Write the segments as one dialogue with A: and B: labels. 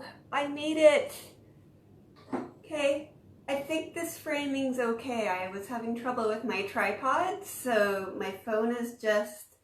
A: Hello, I made it. Okay, I think this framing's okay. I was having trouble with my tripod, so my phone is just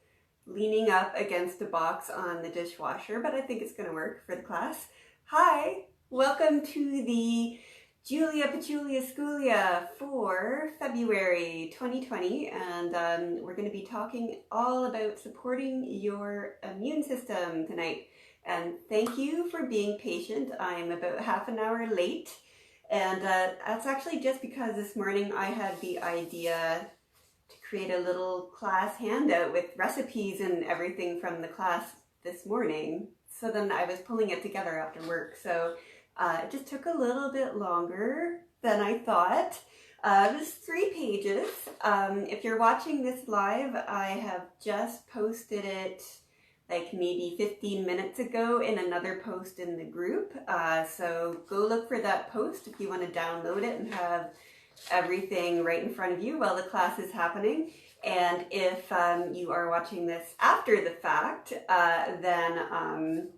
A: leaning up against a box on the dishwasher, but I think it's gonna work for the class. Hi, welcome to the Patchoulia Schoolia for February 2020, and we're going to be talking all about supporting your immune system tonight. And thank you for being patient. I'm about half an hour late, and that's actually just because this morning I had the idea to create a little class handout with recipes and everything from the class this morning. So then I was pulling it together after work. So it just took a little bit longer than I thought. It was 3 pages. If you're watching this live, I have just posted it like maybe 15 minutes ago in another post in the group. So go look for that post if you want to download it and have everything right in front of you while the class is happening. And if you are watching this after the fact, then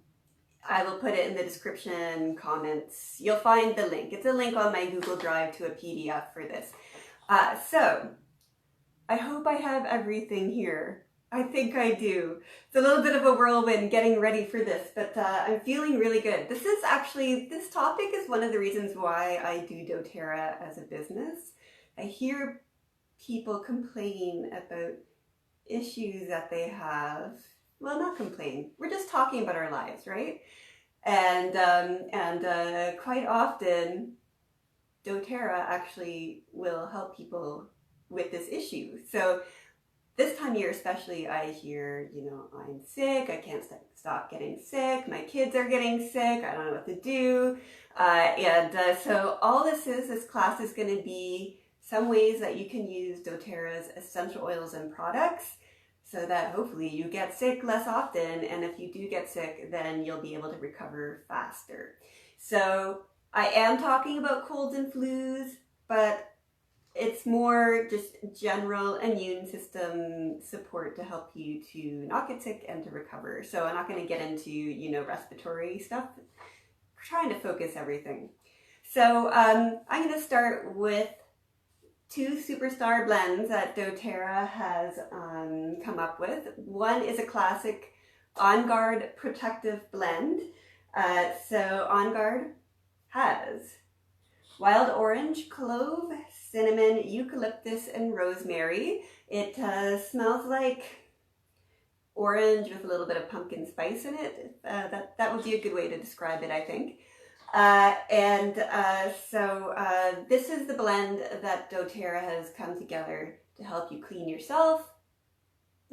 A: I will put it in the description comments. You'll find the link. It's a link on my Google Drive to a PDF for this. So I hope I have everything here. I think I do. It's a little bit of a whirlwind getting ready for this, but I'm feeling really good. This topic is one of the reasons why I do doTERRA as a business. I hear people complain about issues that they have. Well, not complain. We're just talking about our lives, right? And quite often, doTERRA actually will help people with this issue. So this time of year especially, I hear, I'm sick, I can't stop getting sick, my kids are getting sick, I don't know what to do. So all this class is going to be some ways that you can use doTERRA's essential oils and products so that hopefully you get sick less often, and if you do get sick, then you'll be able to recover faster. So I am talking about colds and flus, but it's more just general immune system support to help you to not get sick and to recover. So I'm not going to get into, respiratory stuff. I'm trying to focus everything. So I'm going to start with 2 superstar blends that doTERRA has come up with. One is a classic On Guard Protective Blend. So On Guard has wild orange, clove, cinnamon, eucalyptus, and rosemary. It smells like orange with a little bit of pumpkin spice in it. That would be a good way to describe it, I think. So this is the blend that doTERRA has come together to help you clean yourself,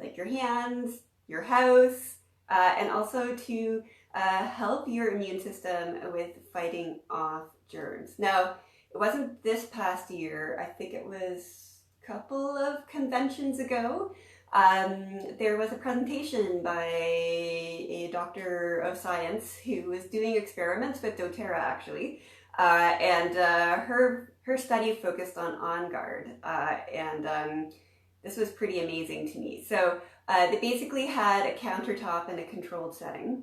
A: like your hands, your house, and also to help your immune system with fighting off germs. Now, it wasn't this past year, I think it was a couple of conventions ago. There was a presentation by a doctor of science who was doing experiments with doTERRA actually, her study focused on Guard, this was pretty amazing to me. So they basically had a countertop in a controlled setting,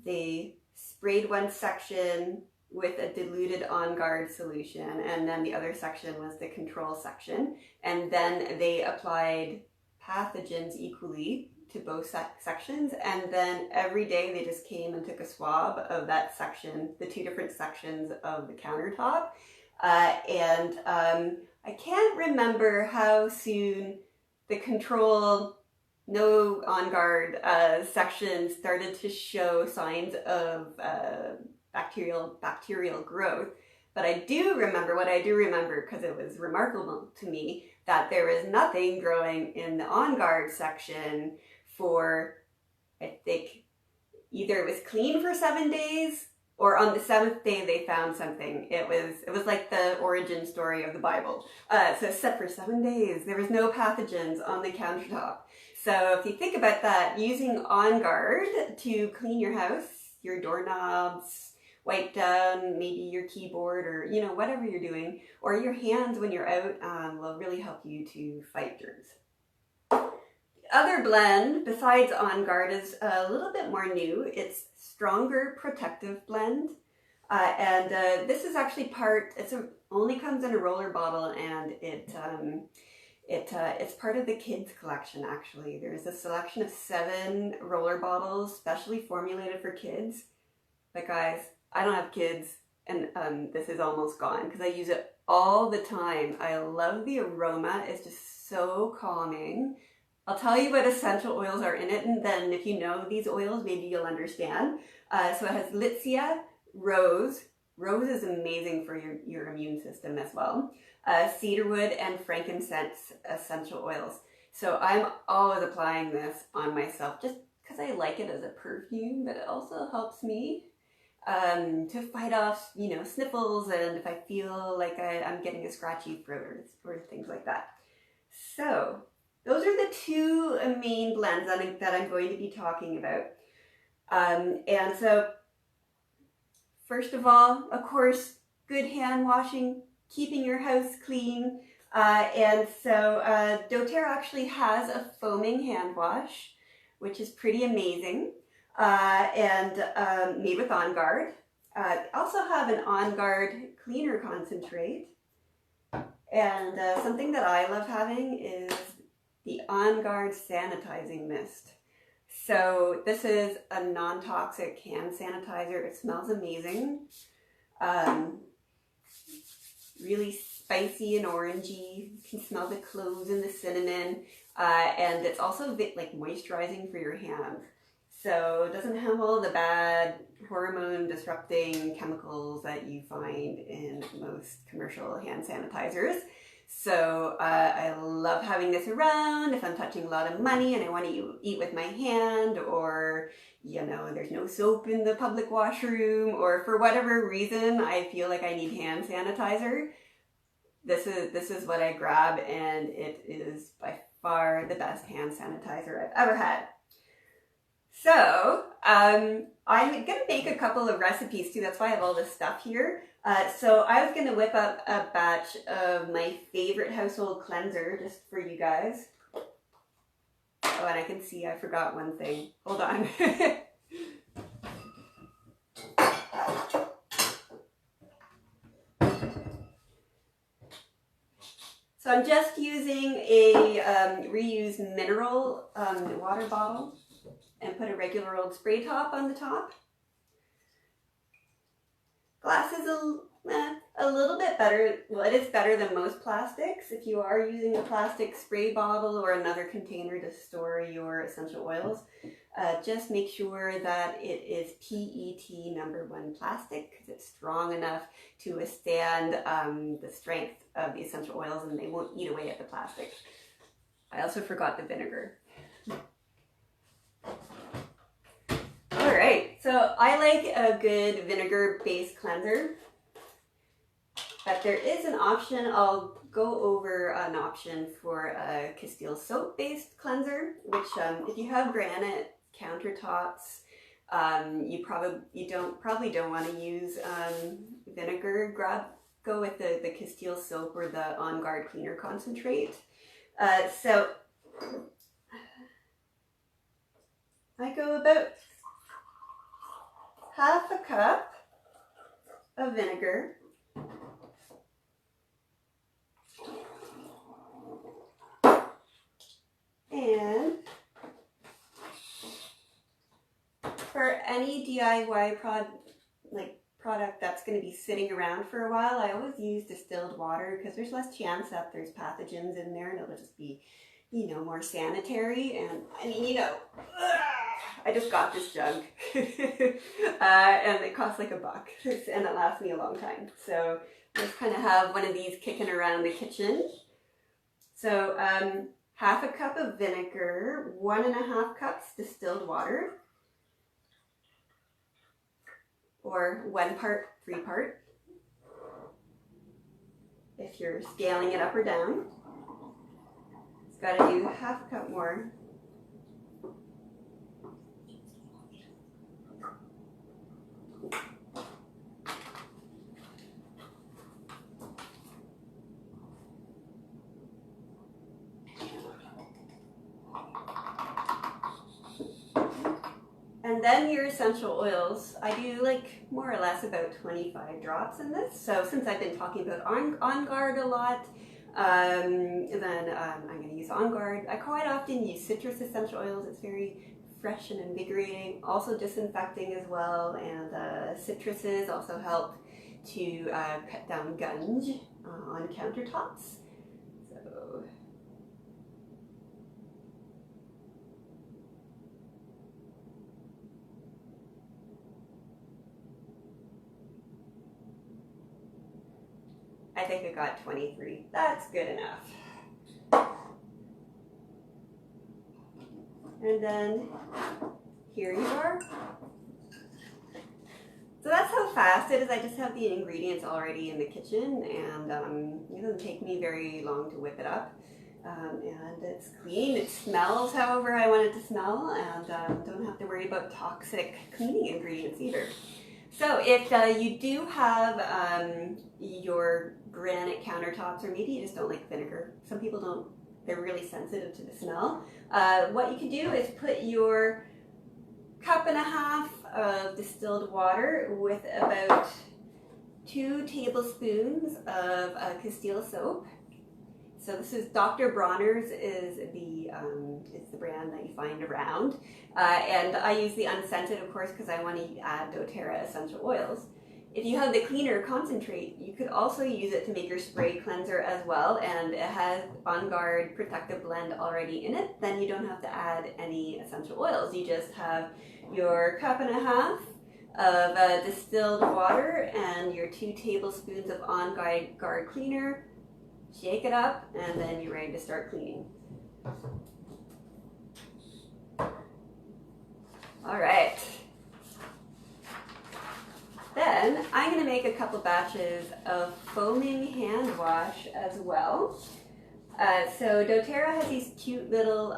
A: they sprayed one section with a diluted On Guard solution, and then the other section was the control section, and then they applied pathogens equally to both sections, and then every day they just came and took a swab of that section, the 2 different sections of the countertop, I can't remember how soon the control no On Guard section started to show signs of bacterial growth, but I do remember because it was remarkable to me that there was nothing growing in the On Guard section for, I think, either it was clean for 7 days or on the 7th day they found something. It was like the origin story of the Bible. So set for 7 days, there was no pathogens on the countertop. So if you think about that, using On Guard to clean your house, your doorknobs, wipe down maybe your keyboard or, whatever you're doing, or your hands when you're out, will really help you to fight germs. other blend besides On Guard is a little bit more new. It's Stronger Protective Blend. This is actually only comes in a roller bottle, and it's part of the kids collection. Actually, there's a selection of 7 roller bottles specially formulated for kids. But guys, I don't have kids, and this is almost gone because I use it all the time. I love the aroma. It's just so calming. I'll tell you what essential oils are in it, and then if you know these oils, maybe you'll understand. So it has Litsea, Rose. Rose is amazing for your immune system as well. Cedarwood and frankincense essential oils. So I'm always applying this on myself just because I like it as a perfume, but it also helps me to fight off, sniffles, and if I feel like I'm getting a scratchy throat or things like that. So those are the 2 main blends that I'm going to be talking about. And so first of all, of course, good hand washing, keeping your house clean. And so doTERRA actually has a foaming hand wash, which is pretty amazing, and made with On Guard. Also have an On Guard cleaner concentrate. And something that I love having is the On Guard sanitizing mist. So this is a non-toxic hand sanitizer. It smells amazing. Really spicy and orangey. You can smell the cloves and the cinnamon. And it's also like moisturizing for your hands. So it doesn't have all the bad hormone disrupting chemicals that you find in most commercial hand sanitizers. So I love having this around if I'm touching a lot of money and I want to eat with my hand, or there's no soap in the public washroom, or for whatever reason I feel like I need hand sanitizer. This is what I grab, and it is by far the best hand sanitizer I've ever had. So I'm going to make a couple of recipes too. That's why I have all this stuff here. So I was going to whip up a batch of my favorite household cleanser just for you guys. Oh, and I can see I forgot one thing. Hold on. So I'm just using a reused mineral water bottle and put a regular old spray top on the top. Glass is a little bit better. Well, it is better than most plastics. If you are using a plastic spray bottle or another container to store your essential oils, just make sure that it is PET #1 plastic, because it's strong enough to withstand the strength of the essential oils, and they won't eat away at the plastic. I also forgot the vinegar. Alright, so I like a good vinegar-based cleanser, but there is an option. I'll go over an option for a Castile soap-based cleanser, which if you have granite countertops, you probably don't want to use vinegar. Go with the Castile soap or the On Guard cleaner concentrate. So I go about half a cup of vinegar, and for any DIY product that's going to be sitting around for a while, I always use distilled water, because there's less chance that there's pathogens in there, and it'll just be, more sanitary. And I mean, I just got this jug and it costs like $1 and it lasts me a long time. So I just kind of have one of these kicking around the kitchen. So half a cup of vinegar, 1.5 cups distilled water, or 1 part, 3 part, if you're scaling it up or down. It's got to do half a cup more. then your essential oils. I do like more or less about 25 drops in this. So since I've been talking about On Guard a lot, I'm going to use On Guard. I quite often use citrus essential oils. It's very fresh and invigorating, also disinfecting as well, and citruses also help to cut down gunge on countertops. So I think I got 23. That's good enough. And then here you are. So that's how fast it is. I just have the ingredients already in the kitchen, and it doesn't take me very long to whip it up. And it's clean. It smells however I want it to smell, and don't have to worry about toxic cleaning ingredients either. So if you do have your granite countertops, or maybe you just don't like vinegar, some people don't, they're really sensitive to the smell, what you can do is put your 1.5 cups of distilled water with about 2 tablespoons of Castile soap. So this is Dr. Bronner's is the brand that you find around. And I use the unscented, of course, because I want to add doTERRA essential oils. If you have the cleaner concentrate, you could also use it to make your spray cleanser as well, and it has On Guard Protective Blend already in it. Then you don't have to add any essential oils. You just have your 1.5 cups of distilled water and your 2 tablespoons of On Guard cleaner. Shake it up, and then you're ready to start cleaning. All right. Then I'm going to make a couple batches of foaming hand wash as well. So doTERRA has these cute little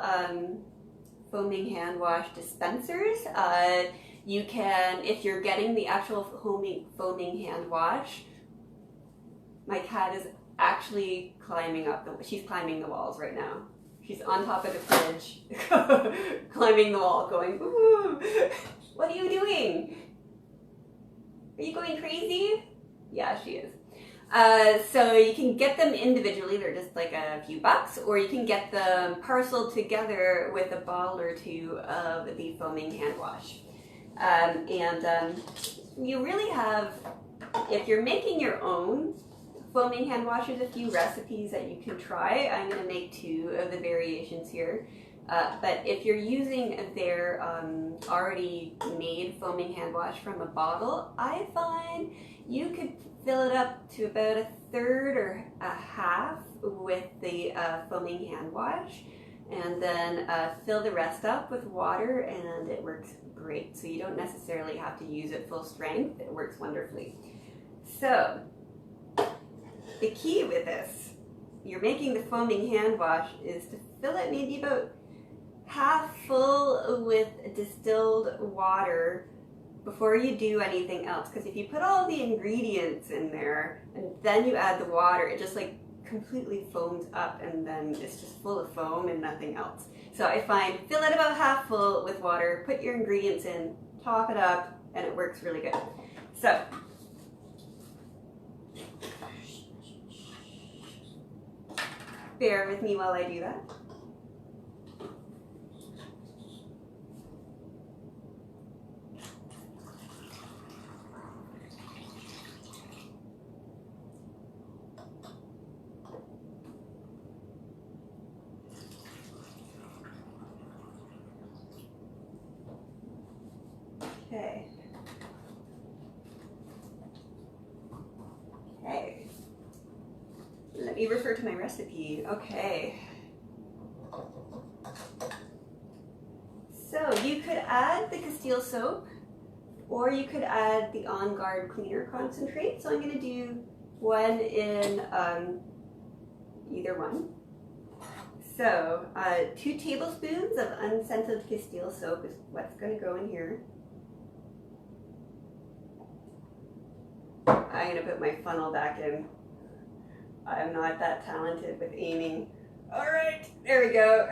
A: foaming hand wash dispensers. You can, if you're getting the actual foaming hand wash, my cat is actually she's climbing the walls right now. She's on top of the fridge, climbing the wall, going, ooh, what are you doing? Are you going crazy? Yeah, she is. So you can get them individually, they're just like a few bucks, or you can get them parceled together with a bottle or 2 of the foaming hand wash. You really have, if you're making your own foaming hand wash, there's a few recipes that you can try. I'm going to make 2 of the variations here. But if you're using their already made foaming hand wash from a bottle, I find you could fill it up to about 1/3 or 1/2 with the foaming hand wash, and then fill the rest up with water, and it works great. So you don't necessarily have to use it full strength. It works wonderfully. So the key with this, you're making the foaming hand wash, is to fill it maybe about half full with distilled water before you do anything else. Because if you put all the ingredients in there and then you add the water, it just like completely foams up, and then it's just full of foam and nothing else. So I find fill it about half full with water, put your ingredients in, top it up, and it works really good. So bear with me while I do that. Okay. Okay. Let me refer to my recipe. Okay. So you could add the Castile soap, or you could add the On Guard cleaner concentrate. So I'm going to do one in either one. So 2 tablespoons of unscented Castile soap is what's going to go in here. I'm going to put my funnel back in. I'm not that talented with aiming. All right, there we go.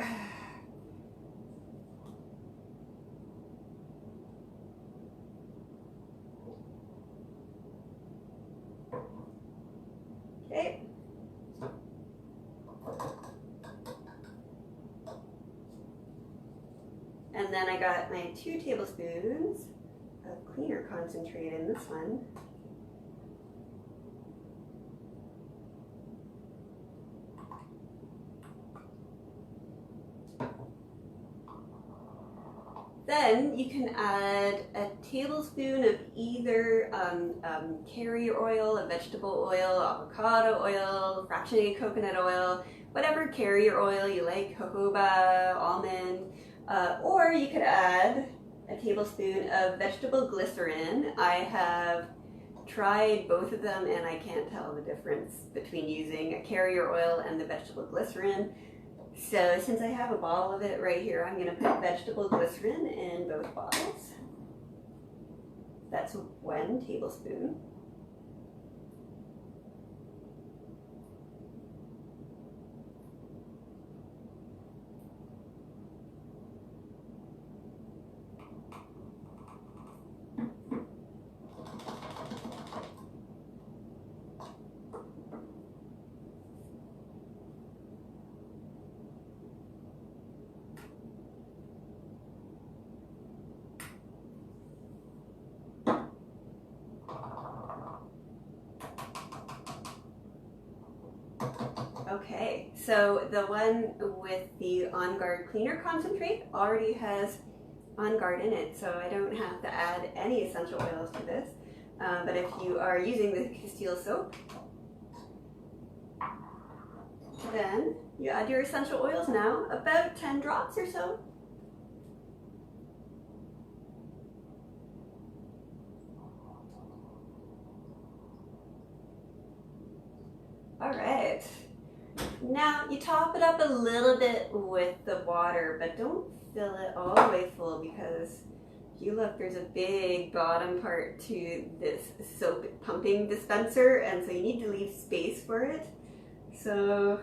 A: And then I got my 2 tablespoons of cleaner concentrate in this one. Then you can add a tablespoon of either carrier oil, a vegetable oil, avocado oil, fractionated coconut oil, whatever carrier oil you like, jojoba, almond, or you could add a tablespoon of vegetable glycerin. I have tried both of them and I can't tell the difference between using a carrier oil and the vegetable glycerin. So since I have a bottle of it right here, I'm going to put vegetable glycerin in both bottles. That's 1 tablespoon. Okay, so the one with the On Guard Cleaner Concentrate already has On Guard in it, so I don't have to add any essential oils to this. But if you are using the Castile soap, then you add your essential oils now, about 10 drops or so. All right. Now you top it up a little bit with the water, but don't fill it all the way full, because if you look, there's a big bottom part to this soap pumping dispenser, and so you need to leave space for it. So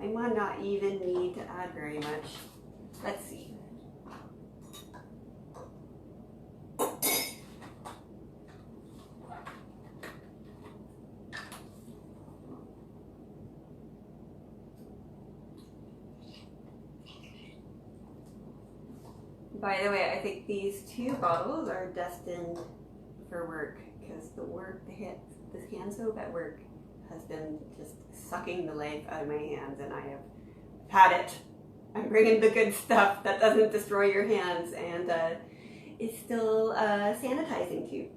A: I might not even need to add very much. Let's see. By the way, I think these 2 bottles are destined for work, because this hand soap at work has been just sucking the life out of my hands, and I have had it. I'm bringing the good stuff that doesn't destroy your hands and is still sanitizing too.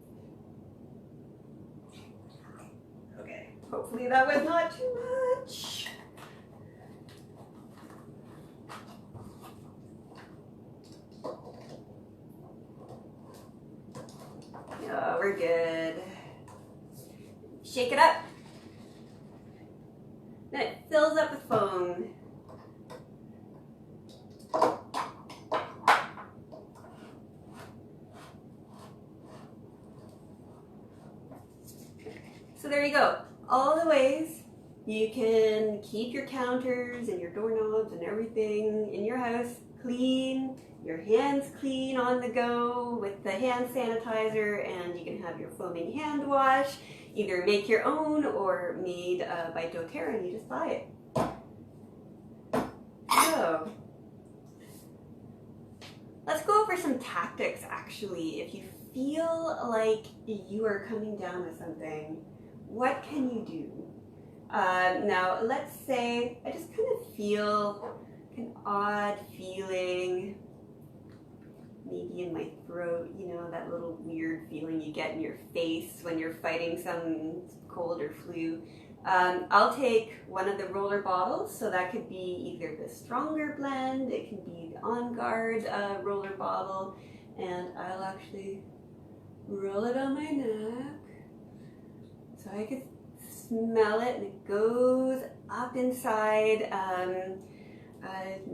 A: Okay, hopefully that was not too much. Oh, we're good. Shake it up. Then it fills up with foam. So there you go. All the ways you can keep your counters and your doorknobs and everything in your house clean, your hands clean on the go with the hand sanitizer, and you can have your foaming hand wash, either make your own or made by doTERRA, and you just buy it. So let's go over some tactics actually. If you feel like you are coming down with something, what can you do? Now let's say I just kind of feel an odd feeling maybe in my throat, you know, that little weird feeling you get in your face when you're fighting some cold or flu. I'll take one of the roller bottles, so that could be either the stronger blend, it can be the On Guard roller bottle, and I'll actually roll it on my neck so I could smell it, and it goes up inside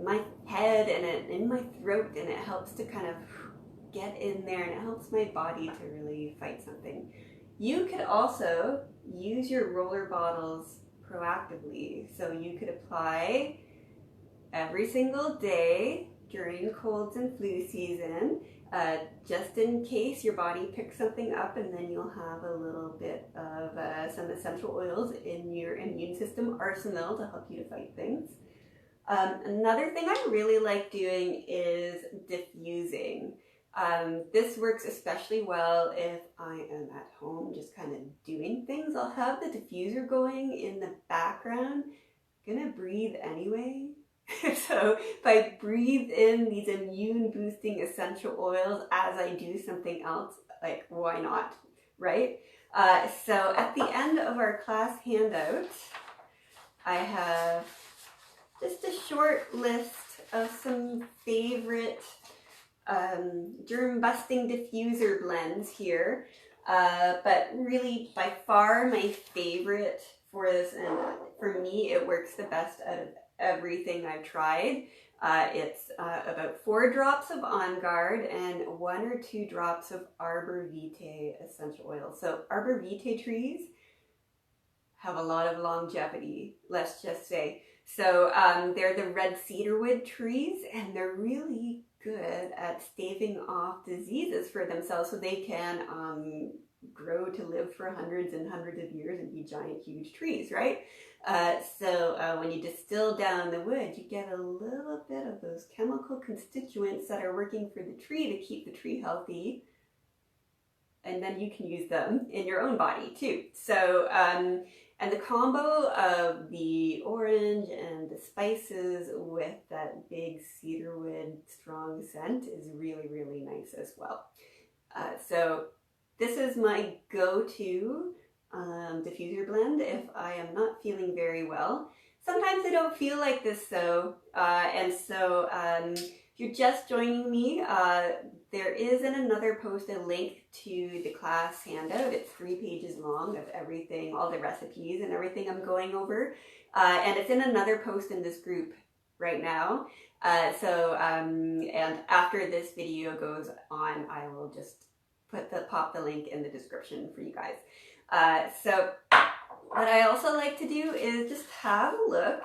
A: my head and in my throat, and it helps to kind of get in there, and it helps my body to really fight something. You could also use your roller bottles proactively, so you could apply every single day during colds and flu season, just in case your body picks something up, and then you'll have a little bit of some essential oils in your immune system arsenal to help you to fight things. Another thing I really like doing is diffusing. This works especially well if I am at home just kind of doing things. I'll have the diffuser going in the background. I'm gonna breathe anyway. So if I breathe in these immune boosting essential oils as I do something else, like why not, right? So at the end of our class handout, I have just a short list of some favorite germ busting diffuser blends here. But really by far my favorite for this, and for me it works the best out of everything I've tried. It's about 4 drops of On Guard and 1 or 2 drops of Arbor Vitae essential oil. So Arbor Vitae trees have a lot of longevity, let's just say. So they're the red cedarwood trees, and they're really good at staving off diseases for themselves, so they can grow to live for hundreds and hundreds of years and be giant, huge trees, right? So when you distill down the wood, you get a little bit of those chemical constituents that are working for the tree to keep the tree healthy, and then you can use them in your own body too. So and the combo of the orange and the spices with that big cedarwood strong scent is really, really nice as well. So this is my go-to diffuser blend if I am not feeling very well. Sometimes I don't feel like this though, and so if you're just joining me, there is in another post a link to the class handout. It's 3 pages long of everything, all the recipes and everything I'm going over. And it's in another post in this group right now. And after this video goes on, I will just pop the link in the description for you guys. So what I also like to do is just have a look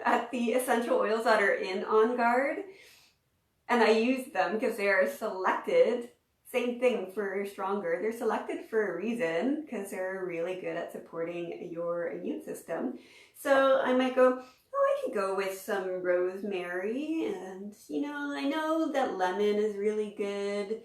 A: at the essential oils that are in On Guard. And I use them because they are selected, same thing for Stronger, they're selected for a reason because they're really good at supporting your immune system. So I might go, oh, I could go with some rosemary, and you know, I know that lemon is really good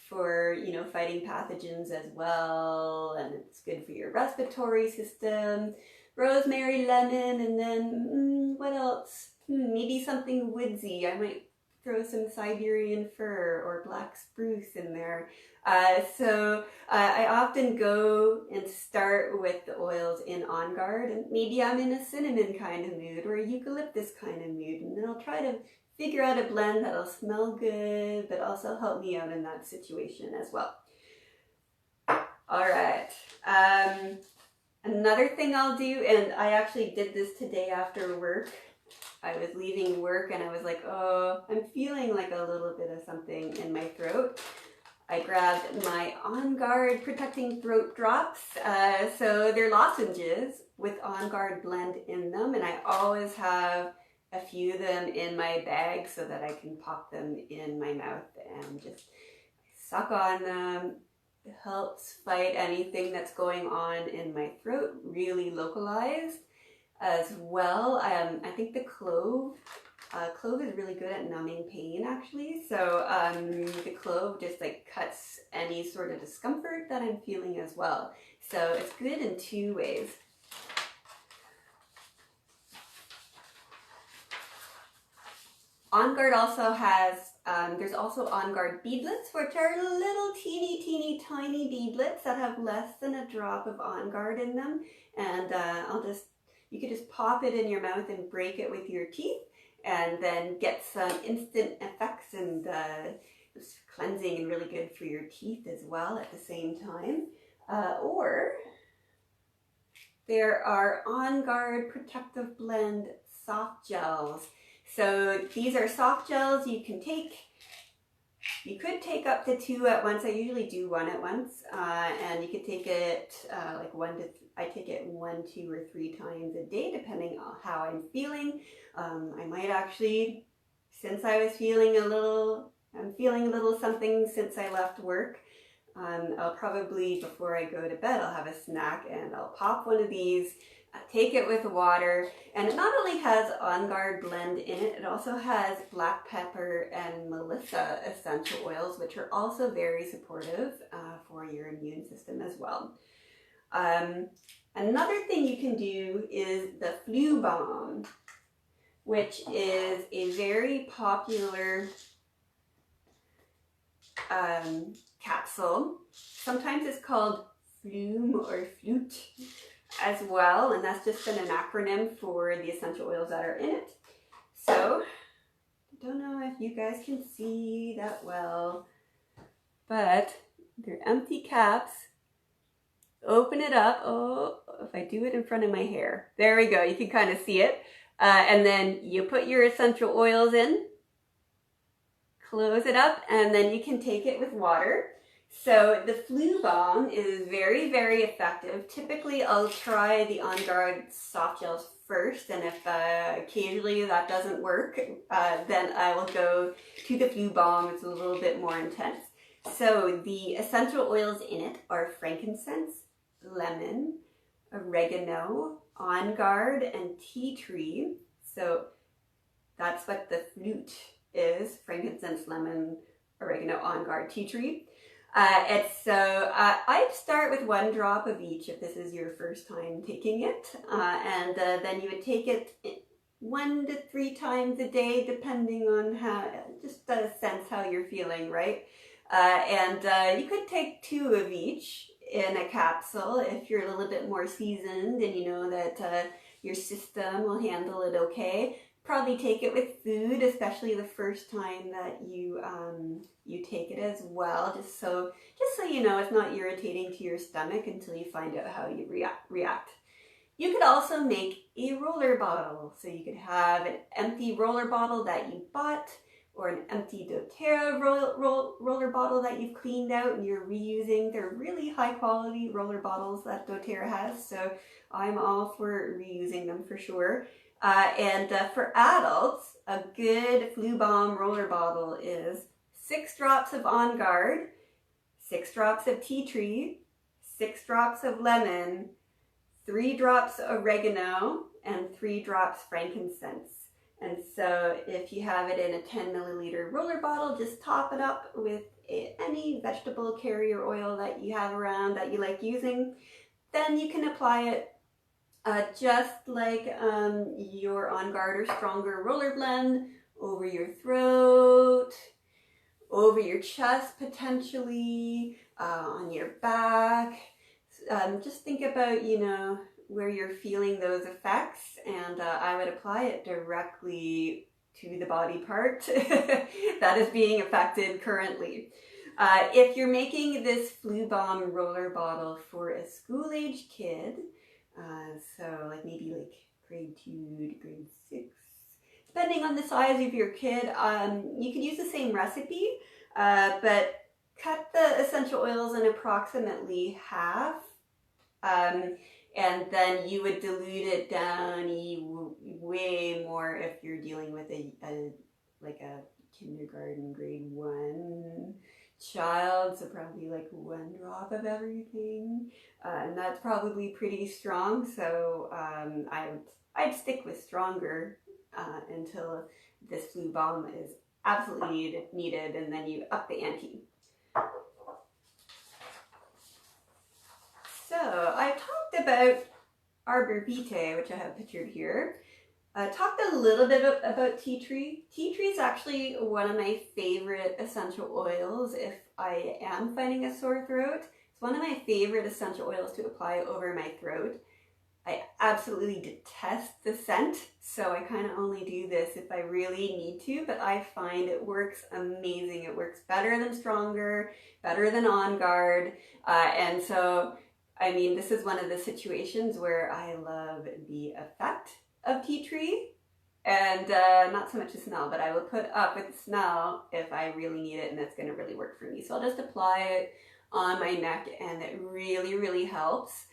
A: for, you know, fighting pathogens as well, and it's good for your respiratory system. Rosemary, lemon, and then what else? Maybe something woodsy. I might throw some Siberian fir or black spruce in there. So I often go and start with the oils in On Guard, and maybe I'm in a cinnamon kind of mood or a eucalyptus kind of mood, and then I'll try to figure out a blend that'll smell good but also help me out in that situation as well. All right. Another thing I'll do, and I actually did this today after work. I was leaving work and I was like, oh, I'm feeling like a little bit of something in my throat. I grabbed my On Guard Protecting Throat Drops. So they're lozenges with On Guard blend in them, and I always have a few of them in my bag so that I can pop them in my mouth and just suck on them. It helps fight anything that's going on in my throat, really localized as well. I think the clove is really good at numbing pain actually. So the clove just like cuts any sort of discomfort that I'm feeling as well. So it's good in 2 ways. On Guard also has, there's also On Guard beadlets, which are little teeny tiny beadlets that have less than a drop of On Guard in them. And you could just pop it in your mouth and break it with your teeth, and then get some instant effects, and it's cleansing and really good for your teeth as well at the same time. Or there are On Guard Protective Blend soft gels. So these are soft gels you can take. You could take up to 2 at once. I usually do 1 at once, and you could take it like I take it 1, 2, or 3 times a day, depending on how I'm feeling. I might actually, since I was feeling I'm feeling a little something since I left work. I'll probably, before I go to bed, I'll have a snack and I'll pop one of these Take it with water, and it not only has On Guard blend in it, it also has black pepper and melissa essential oils, which are also very supportive for your immune system as well. Another thing you can do is the flu bomb, which is a very popular capsule. Sometimes it's called flume or flute as well, and that's just an acronym for the essential oils that are in it. So, I don't know if you guys can see that well, but they're empty caps. Open it up. Oh, if I do it in front of my hair. There we go. You can kind of see it. And then you put your essential oils in, close it up, and then you can take it with water. So the flu bomb is very, very effective. Typically, I'll try the On Guard soft gels first, and if occasionally that doesn't work, then I will go to the flu bomb. It's a little bit more intense. So the essential oils in it are frankincense, lemon, oregano, On Guard, and tea tree. So that's what the flute is: frankincense, lemon, oregano, On Guard, tea tree. I'd start with 1 drop of each if this is your first time taking it, and then you would take it 1 to 3 times a day, depending on how, just sense how you're feeling, right? You could take 2 of each in a capsule if you're a little bit more seasoned and you know that your system will handle it okay. Probably take it with food, especially the first time that you take it as well, just so you know it's not irritating to your stomach until you find out how you react. You could also make a roller bottle, so you could have an empty roller bottle that you bought, or an empty doTERRA roller bottle that you've cleaned out and you're reusing. They're really high quality roller bottles that doTERRA has, so I'm all for reusing them for sure. For adults, a good flu bomb roller bottle is 6 drops of On Guard, 6 drops of tea tree, 6 drops of lemon, 3 drops oregano, and 3 drops frankincense. And so if you have it in a 10 milliliter roller bottle, just top it up with any vegetable carrier oil that you have around that you like using. Then you can apply it just like your On Guard or Stronger roller blend over your throat, over your chest potentially, on your back. Just think about, you know, where you're feeling those effects, and I would apply it directly to the body part that is being affected currently. If you're making this flu bomb roller bottle for a school age kid, so like maybe like grade 2 to grade 6, depending on the size of your kid, you could use the same recipe, but cut the essential oils in approximately half, and then you would dilute it down way more if you're dealing with a kindergarten grade 1 child, so probably like 1 drop of everything, and that's probably pretty strong. So I'd stick with Stronger until this flu bomb is absolutely needed, and then you up the ante. So I talked about arbor vitae, which I have pictured here. Talked a little bit about tea tree. Tea tree is actually one of my favorite essential oils if I am finding a sore throat. It's one of my favorite essential oils to apply over my throat. I absolutely detest the scent, so I kind of only do this if I really need to, but I find it works amazing. It works better than Stronger, better than On Guard, and so, I mean, this is one of the situations where I love the effect of tea tree, and not so much the smell, but I will put up with the smell if I really need it and it's going to really work for me. So I'll just apply it on my neck, and it really, really helps.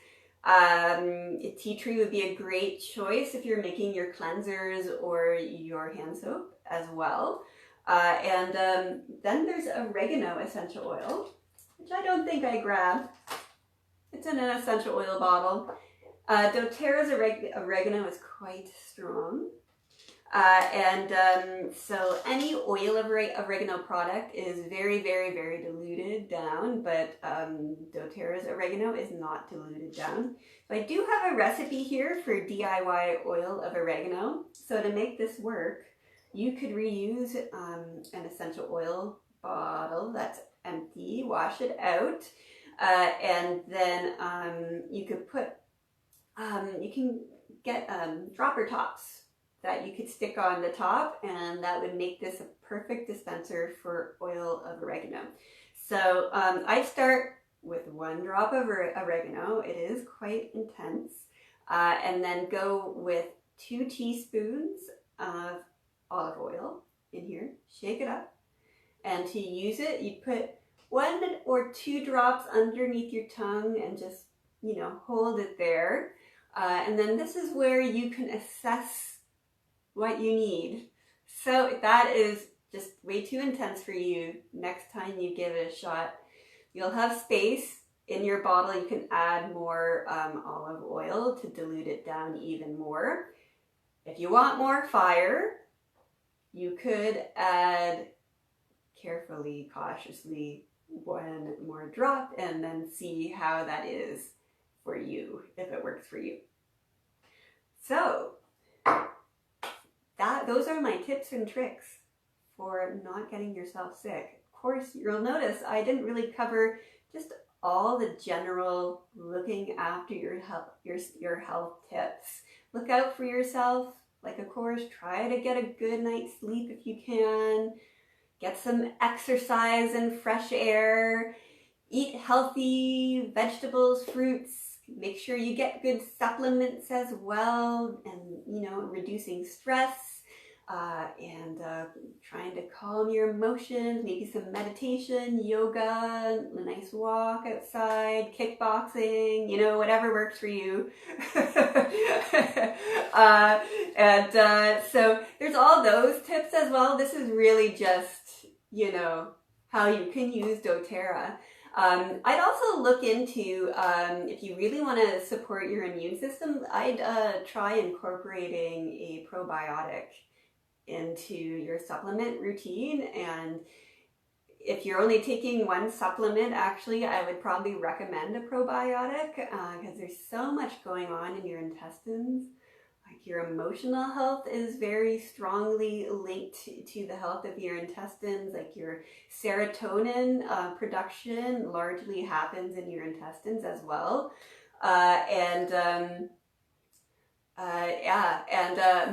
A: Tea tree would be a great choice if you're making your cleansers or your hand soap as well. Then there's oregano essential oil, which I don't think I grabbed. It's in an essential oil bottle. doTERRA's oregano is quite strong. So any oil of oregano product is very, very, very diluted down, but doTERRA's oregano is not diluted down. So I do have a recipe here for DIY oil of oregano. So to make this work, you could reuse an essential oil bottle that's empty, wash it out, and then you could put, you can get dropper tops that you could stick on the top, and that would make this a perfect dispenser for oil of oregano. So I start with 1 drop of oregano. It is quite intense. And then go with 2 teaspoons of olive oil in here. Shake it up. And to use it, you put 1 or 2 drops underneath your tongue and just, you know, hold it there. And then this is where you can assess what you need. So if that is just way too intense for you, next time you give it a shot, you'll have space in your bottle. You can add more olive oil to dilute it down even more. If you want more fire, you could add carefully, cautiously, 1 more drop and then see how that is for you, if it works for you. So those are my tips and tricks for not getting yourself sick. Of course, you'll notice I didn't really cover just all the general looking after your health tips. Look out for yourself. Like, of course, try to get a good night's sleep if you can. Get some exercise and fresh air. Eat healthy vegetables, fruits. Make sure you get good supplements as well, and, you know, reducing stress. Trying to calm your emotions, maybe some meditation, yoga, a nice walk outside, kickboxing, you know, whatever works for you. So there's all those tips as well. This is really just, you know, how you can use doTERRA. I'd also look into, if you really want to support your immune system, I'd try incorporating a probiotic into your supplement routine. And if you're only taking 1 supplement, actually, I would probably recommend a probiotic because there's so much going on in your intestines. Like, your emotional health is very strongly linked to the health of your intestines. Like, your serotonin production largely happens in your intestines as well.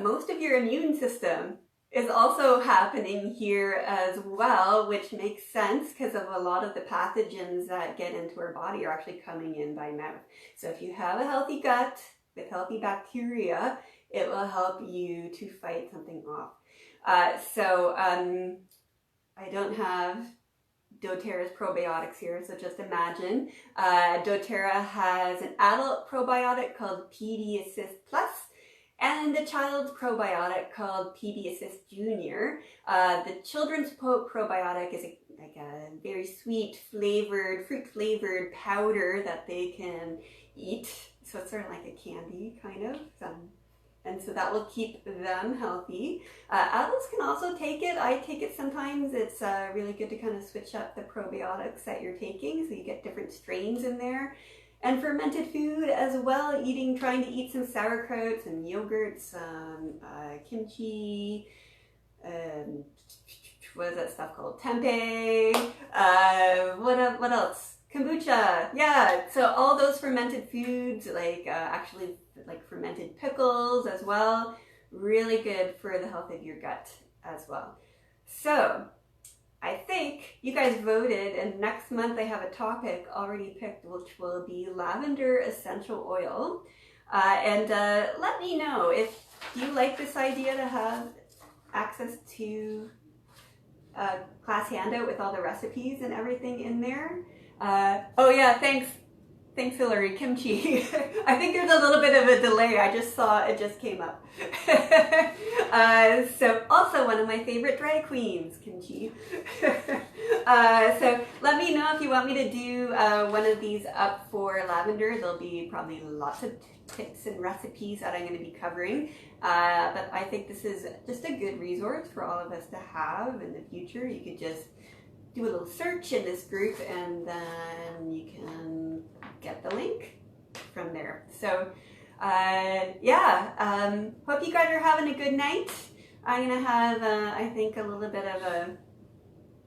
A: Most of your immune system is also happening here as well, which makes sense because of a lot of the pathogens that get into our body are actually coming in by mouth. So if you have a healthy gut with healthy bacteria, it will help you to fight something off. I don't have doTERRA's probiotics here, so just imagine. doTERRA has an adult probiotic called PD Assist Plus and a child's probiotic called PD Assist Junior. The children's probiotic is like a very sweet flavored, fruit flavored powder that they can eat. So it's sort of like a candy kind of. And so that will keep them healthy. Adults can also take it. I take it sometimes. It's really good to kind of switch up the probiotics that you're taking, so you get different strains in there. And fermented food as well, trying to eat some sauerkraut, some yogurts, kimchi, what is that stuff called? Tempeh, what else? Kombucha, yeah. So all those fermented foods, like actually like fermented pickles as well, really good for the health of your gut as well. So I think you guys voted, and next month I have a topic already picked, which will be lavender essential oil. Let me know if you like this idea to have access to a class handout with all the recipes and everything in there. Oh yeah, thanks Hillary, kimchi. I think there's a little bit of a delay. I just saw it just came up. So also one of my favorite drag queens, kimchi. So let me know if you want me to do one of these up for lavender. There'll be probably lots of tips and recipes that I'm going to be covering. But I think this is just a good resource for all of us to have in the future. You could just do a little search in this group and then you can get the link from there. So hope you guys are having a good night. I'm gonna have I think a little bit of a,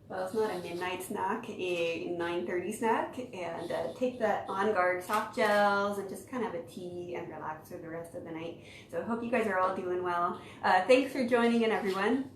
A: well, it's not a midnight snack, a 9:30 snack, and take the On Guard soft gels and just kind of have a tea and relax for the rest of the night. So I hope you guys are all doing well. Thanks for joining in, everyone.